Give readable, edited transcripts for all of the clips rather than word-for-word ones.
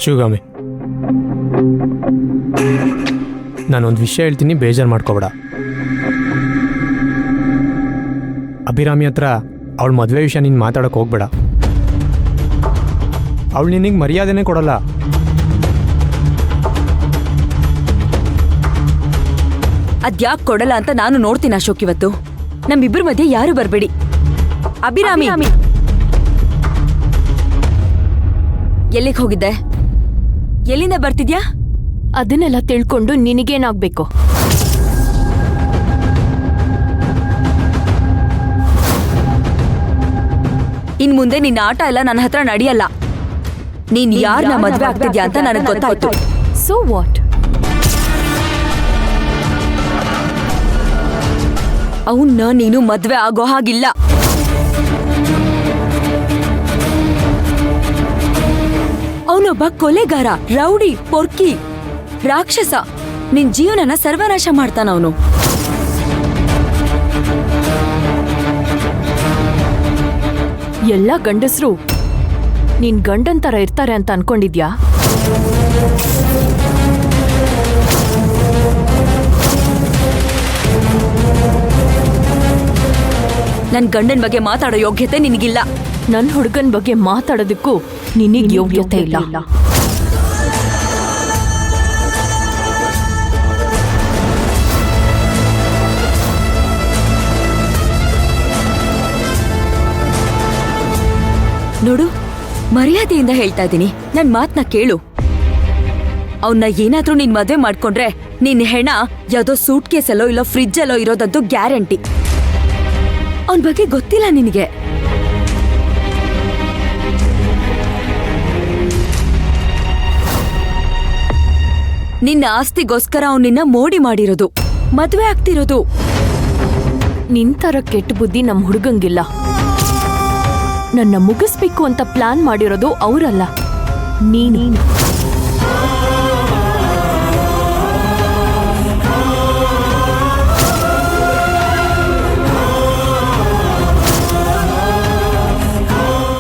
ಶಿವಗಾಮಿ, ನಾನೊಂದು ವಿಷಯ ಹೇಳ್ತೀನಿ, ಬೇಜಾರು ಮಾಡ್ಕೋಬೇಡ. ಅಭಿರಾಮಿ ಹತ್ರ ಅವಳ ಮದುವೆ ವಿಷಯ ನೀನು ಮಾತಾಡೋಕೆ ಹೋಗ್ಬೇಡ. ಅವಳು ನಿನಗೆ ಮರ್ಯಾದೆನೇ ಕೊಡಲ್ಲ. ಅದ್ಯಾಕೆ ಕೊಡಲ್ಲ ಅಂತ ನಾನು ನೋಡ್ತೀನಿ ಅಶೋಕ್. ಇವತ್ತು ನಮ್ಮಿಬ್ಬರ ಮಧ್ಯೆ ಯಾರು ಬರಬೇಡಿ. ಅಭಿರಾಮಿ, ಎಲ್ಲಿಗೆ ಹೋಗಿದ್ದೆ? ಎಲ್ಲಿಂದ ಬರ್ತಿದ್ಯಾ? ಅದನ್ನೆಲ್ಲ ತಿಳ್ಕೊಂಡು ನಿನಗೇನಾಗ್ಬೇಕು? ಇನ್ ಮುಂದೆ ನಿನ್ನ ಆಟ ಎಲ್ಲ ನನ್ನ ಹತ್ರ ನಡೆಯಲ್ಲ. ನೀನ್ ಯಾರನ್ನ ಮದ್ವೆ ಆಗ್ತಿದ್ಯಾ ಅಂತ ನನಗೆ ಗೊತ್ತಾಯ್ತು. So what? ಅವನ್ನ ನೀನು ಮದ್ವೆ ಆಗೋ ಹಾಗಿಲ್ಲ. ಅವನೊಬ್ಬ ಕೊಲೆಗಾರ, ರೌಡಿ, ಪೊರ್ಕಿ, ರಾಕ್ಷಸ. ನಿನ್ ಜೀವನನ ಸರ್ವನಾಶ ಮಾಡ್ತಾನವನು. ಎಲ್ಲ ಗಂಡಸ್ರು ನಿನ್ ಗಂಡನ್ ತರ ಇರ್ತಾರೆ ಅಂತ ಅನ್ಕೊಂಡಿದ್ಯಾ? ನನ್ ಗಂಡನ್ ಬಗ್ಗೆ ಮಾತಾಡೋ ಯೋಗ್ಯತೆ ನಿನಗಿಲ್ಲ. ನನ್ ಹುಡುಗನ್ ಬಗ್ಗೆ ಮಾತಾಡೋದಕ್ಕೂ ನಿನಗ್ ಯೋಗ್ಯತೆ ಇಲ್ಲ. ನೋಡು, ಮರ್ಯಾದೆಯಿಂದ ಹೇಳ್ತಾ ಇದ್ದೀನಿ, ನನ್ ಮಾತ್ನ ಕೇಳು. ಅವನ್ನ ಏನಾದ್ರೂ ನೀನ್ ಮದ್ವೆ ಮಾಡ್ಕೊಂಡ್ರೆ ನಿನ್ ಹೆಣ ಯಾವ್ದೋ ಸೂಟ್ ಕೇಸಲ್ಲೋ ಇಲ್ಲ ಫ್ರಿಜ್ ಅಲ್ಲೋ ಇರೋದಂತೂ ಗ್ಯಾರಂಟಿ. ಅವನ್ ಬಗ್ಗೆ ಗೊತ್ತಿಲ್ಲ ನಿನಗೆ. ನಿನ್ನ ಆಸ್ತಿಗೋಸ್ಕರ ಅವನ್ ನಿನ್ನ ಮೋಡಿ ಮಾಡಿರೋದು, ಮದ್ವೆ ಆಗ್ತಿರೋದು. ನಿಂತರ ಕೆಟ್ಟ ಬುದ್ಧಿ ನಮ್ ಹುಡುಗಂಗಿಲ್ಲ. ನನ್ನ ಮುಗಿಸ್ಬೇಕು ಅಂತ ಪ್ಲಾನ್ ಮಾಡಿರೋದು ಅವರಲ್ಲ, ನೀನು.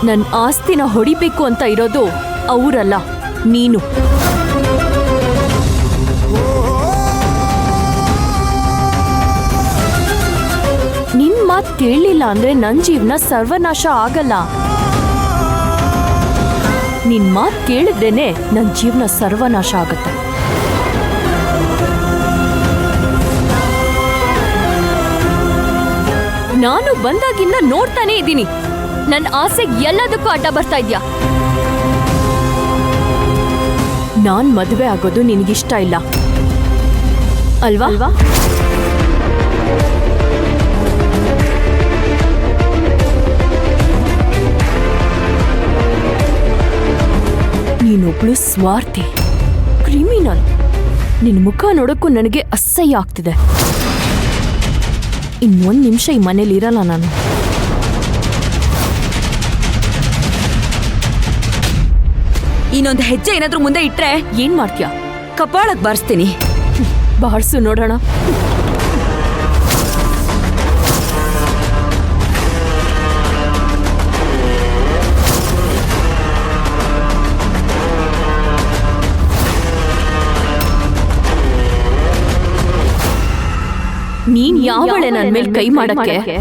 ನನ್ನ ಆಸ್ತಿನ ಹೊಡಿಬೇಕು ಅಂತ ಇರೋದು ಅವರಲ್ಲ, ನೀನು. ನಿನ್ ಮಾತ್ ಕೇಳಲಿಲ್ಲ ಅಂದ್ರೆ ನನ್ ಜೀವನ ಸರ್ವನಾಶ ಆಗಲ್ಲ. ನಿನ್ ಮಾತ್ ಕೇಳಿದ್ರೇನೆ ನನ್ ಜೀವನ ಸರ್ವನಾಶ ಆಗತ್ತೆ. ನಾನು ಬಂದಾಗಿಂದ ನೋಡ್ತಾನೆ ಇದ್ದೀನಿ, ನನ್ನ ಆಸೆಗೆ ಎಲ್ಲದಕ್ಕೂ ಅಡ್ಡ ಬರ್ತಾ ಇದ್ಯಾ. ನಾನ್ ಮದುವೆ ಆಗೋದು ನಿನಗಿಷ್ಟ ಇಲ್ಲ ಅಲ್ವಾ? ನೀನೊಬ್ಳು ಸ್ವಾರ್ಥಿ, ಕ್ರಿಮಿನಲ್. ನಿನ್ ಮುಖ ನೋಡಕ್ಕೂ ನನಗೆ ಅಸಹ್ಯ ಆಗ್ತಿದೆ. ಇನ್ನೊಂದು ನಿಮಿಷ ಈ ಮನೇಲಿ ಇರಲ್ಲ ನಾನು. ಇನ್ನೊಂದು ಹೆಜ್ಜೆ ಏನಾದ್ರೂ ಮುಂದೆ ಇಟ್ರೆ ಏನ್ ಮಾಡ್ತೀಯಾ? ಕಪಾಳಕ್ ಬಾರಿಸ್ತೀನಿ. ಬಾರ್ಸು ನೋಡೋಣ. ನೀನ್ ಯಾವಳೆ ನನ್ ಮೇಲೆ ಕೈ ಮಾಡಕ್ಕೆ?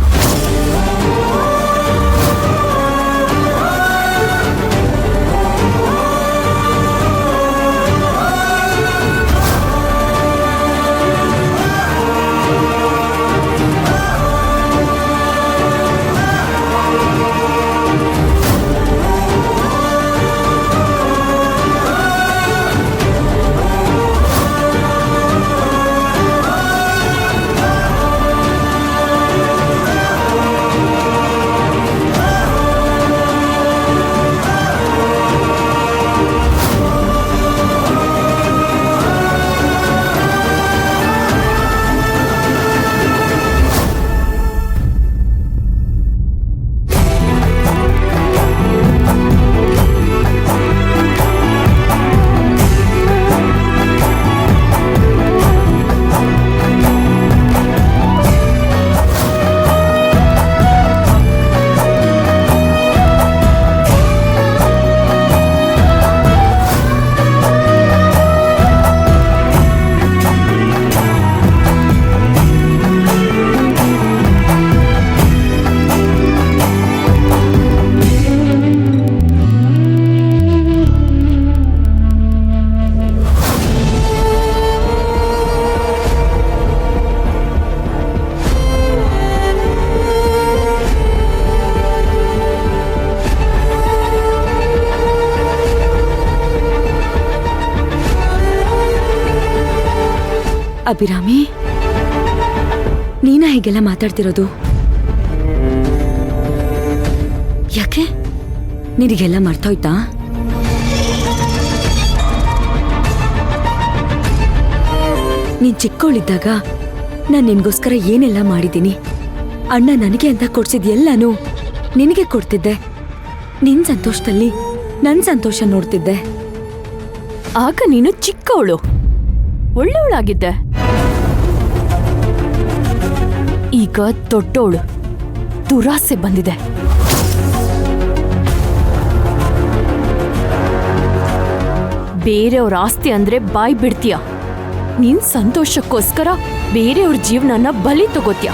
ಅಭಿರಾಮಿ, ನೀನ ಹೀಗೆಲ್ಲ ಮಾತಾಡ್ತಿರೋದು? ಯಾಕೆ? ನಿನಗೆಲ್ಲ ಮರ್ತೋಯ್ತಾ? ನೀನ್ ಚಿಕ್ಕವಳಿದ್ದಾಗ ನಾನ್ ನಿನ್ಗೋಸ್ಕರ ಏನೆಲ್ಲ ಮಾಡಿದ್ದೀನಿ. ಅಣ್ಣ ನನಗೆ ಅಂತ ಕೊಡ್ಸಿದ್ ಎಲ್ಲಾನು ನಿನಗೆ ಕೊಡ್ತಿದ್ದೆ. ನಿನ್ ಸಂತೋಷದಲ್ಲಿ ನನ್ ಸಂತೋಷ ನೋಡ್ತಿದ್ದೆ. ಆಗ ನೀನು ಚಿಕ್ಕವಳು, ಒಳ್ಳೆಯವಳಾಗಿದ್ದೆ. ಈಗ ದೊಡ್ಡವಳು, ದುರಾಸೆ ಬಂದಿದೆ. ಬೇರೆಯವ್ರ ಆಸ್ತಿ ಅಂದ್ರೆ ಬಾಯ್ ಬಿಡ್ತೀಯ. ನಿನ್ ಸಂತೋಷಕ್ಕೋಸ್ಕರ ಬೇರೆಯವ್ರ ಜೀವನನ ಬಲಿ ತಗೋತ್ಯ.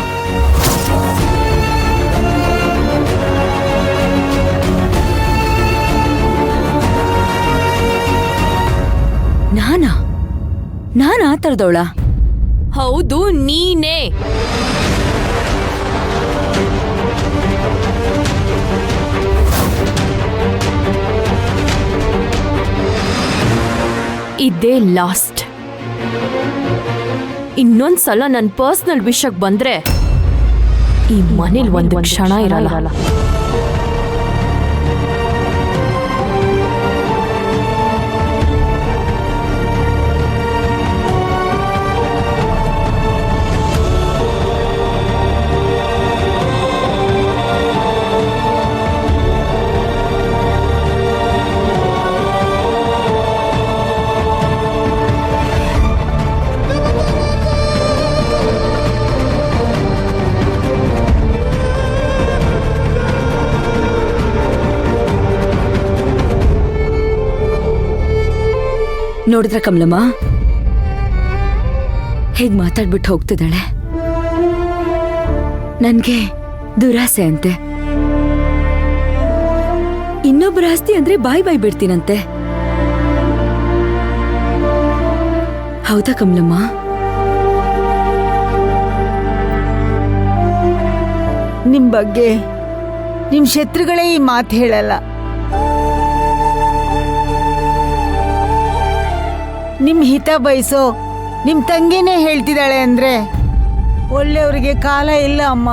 ನಾನ್ ಆ ಥರದವಳ? ಹೌದು, ನೀನೇ. ಇದೇ ಲಾಸ್ಟ್. ಇನ್ನೊಂದ್ಸಲ ನನ್ನ ಪರ್ಸನಲ್ ವಿಷಯಕ್ಕೆ ಬಂದ್ರೆ ಈ ಮನೇಲಿ ಒಂದು ಕ್ಷಣ ಇರಲ್ಲ. ನೋಡಿದ್ರ ಕಮಲಮ್ಮ, ಹೇಗ್ ಮಾತಾಡ್ಬಿಟ್ಟು ಹೋಗ್ತಿದ್ದಾಳೆ. ನನ್ಗೆ ದುರಾಸೆ ಅಂತೆ. ಇನ್ನೊಬ್ಬರ ಆಸ್ತಿ ಅಂದ್ರೆ ಬಾಯ್ ಬಿಡ್ತೀನಂತೆ. ಹೌದಾ ಕಮಲಮ್ಮ? ನಿಮ್ ಬಗ್ಗೆ ನಿಮ್ ಶತ್ರುಗಳೇ ಈ ಮಾತು ಹೇಳಲ್ಲ. ನಿಮ್ ಹಿತ ಬಯಸೋ ನಿಮ್ ತಂಗಿನೇ ಹೇಳ್ತಿದ್ದಾಳೆ ಅಂದ್ರೆ ಒಳ್ಳೆಯವ್ರಿಗೆ ಕಾಲ ಇಲ್ಲ ಅಮ್ಮ.